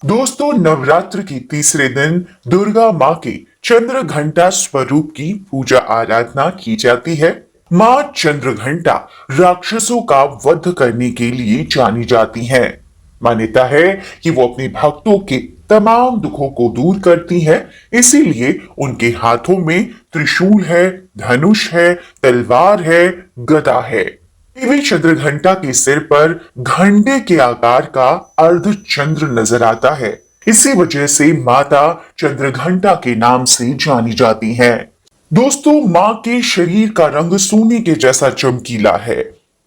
दोस्तों, नवरात्र के तीसरे दिन दुर्गा माँ के चंद्र घंटा स्वरूप की पूजा आराधना की जाती है। माँ चंद्र घंटा राक्षसों का वध करने के लिए जानी जाती हैं। मान्यता है कि वो अपने भक्तों के तमाम दुखों को दूर करती हैं, इसीलिए उनके हाथों में त्रिशूल है, धनुष है, तलवार है, गदा है। देवी चंद्रघंटा के सिर पर घंटे के आकार का अर्धचंद्र नजर आता है। इसी वजह से माता चंद्रघंटा के नाम से जानी जाती हैं। दोस्तों, मां के शरीर का रंग सोने के जैसा चमकीला है।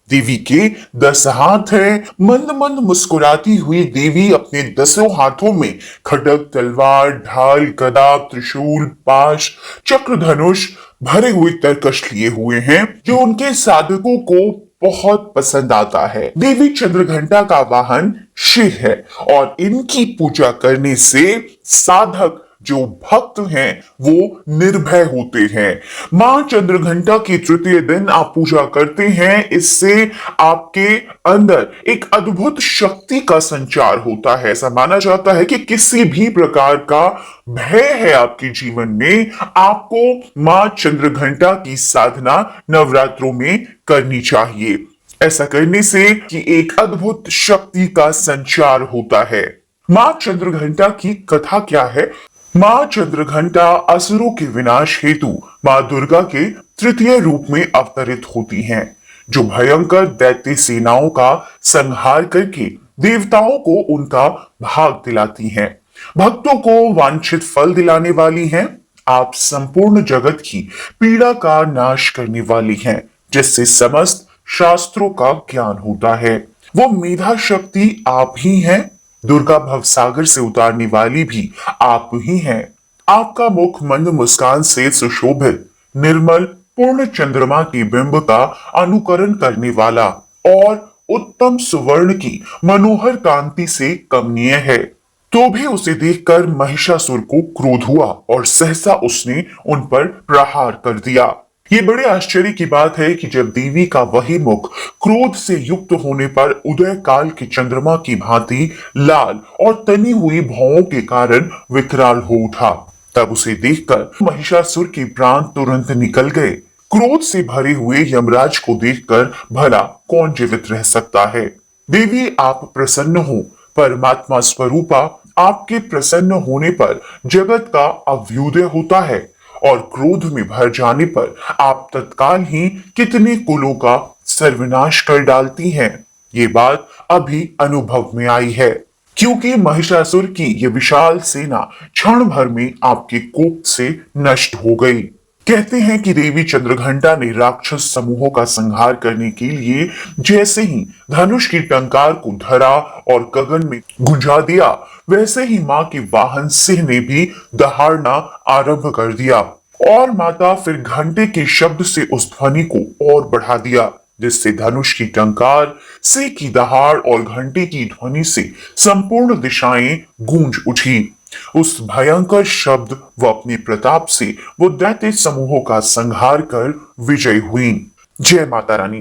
देवी के 10 हाथ हैं। मंद मंद मुस्कुराती हुई देवी अपने 10 हाथों में खड्ग, तलवार, ढाल, गदा, त्रिशूल, पाश, चक्र, धनुष भरे हुए तरकश लिए हुए हैं, जो उनके साधकों को बहुत पसंद आता है। देवी चंद्रघंटा का वाहन शिव है और इनकी पूजा करने से साधक जो भक्त हैं वो निर्भय होते हैं। मां चंद्रघंटा की तृतीय दिन आप पूजा करते हैं, इससे आपके अंदर एक अद्भुत शक्ति का संचार होता है। ऐसा माना जाता है कि किसी भी प्रकार का भय है आपके जीवन में, आपको मां चंद्रघंटा की साधना नवरात्रों में करनी चाहिए। ऐसा करने से कि एक अद्भुत शक्ति का संचार होता है। मां चंद्रघंटा की कथा क्या है? मां चंद्रघंटा असुरों के विनाश हेतु मां दुर्गा के तृतीय रूप में अवतरित होती हैं, जो भयंकर दैत्य सेनाओं का संहार करके देवताओं को उनका भाग दिलाती हैं। भक्तों को वांछित फल दिलाने वाली हैं। आप संपूर्ण जगत की पीड़ा का नाश करने वाली हैं, जिससे समस्त शास्त्रों का ज्ञान होता है। वो मेधा शक्ति आप ही हैं। दुर्गा भवसागर से उतारने वाली भी आप ही हैं। आपका मुख मंद मुस्कान से सुशोभित, निर्मल, पूर्ण चंद्रमा के बिंब का अनुकरण करने वाला और उत्तम सुवर्ण की मनोहर कांति से कमनीय है। तो भी उसे देखकर महिषासुर को क्रोध हुआ और सहसा उसने उन पर प्रहार कर दिया। ये बड़े आश्चर्य की बात है कि जब देवी का वही मुख क्रोध से युक्त होने पर उदय काल के चंद्रमा की भांति लाल और तनी हुई भौं के कारण विकराल हो उठा, तब उसे देखकर महिषासुर के प्राण तुरंत निकल गए। क्रोध से भरे हुए यमराज को देखकर भला कौन जीवित रह सकता है। देवी, आप प्रसन्न हो। परमात्मा स्वरूपा आपके प्रसन्न होने पर जगत का अभ्युदय होता है और क्रोध में भर जाने पर आप तत्काल ही कितने कुलों का सर्वनाश कर डालती हैं। ये बात अभी अनुभव में आई है, क्योंकि महिषासुर की ये विशाल सेना क्षण भर में आपके कोप से नष्ट हो गई। कहते हैं कि देवी चंद्रघंटा ने राक्षस समूहों का संहार करने के लिए जैसे ही धनुष की टंकार को धरा और गगन में गुंजा दिया, वैसे ही मां के वाहन सिंह ने भी दहाड़ना आरंभ कर दिया और माता फिर घंटे के शब्द से उस ध्वनि को और बढ़ा दिया, जिससे धनुष की टंकार, सिंह की दहाड़ और घंटे की ध्वनि से संपूर्ण दिशाएं गूंज उठी। उस भयंकर शब्द व अपने प्रताप से वो दैत्य समूहों का संहार कर विजय हुई। जय माता रानी।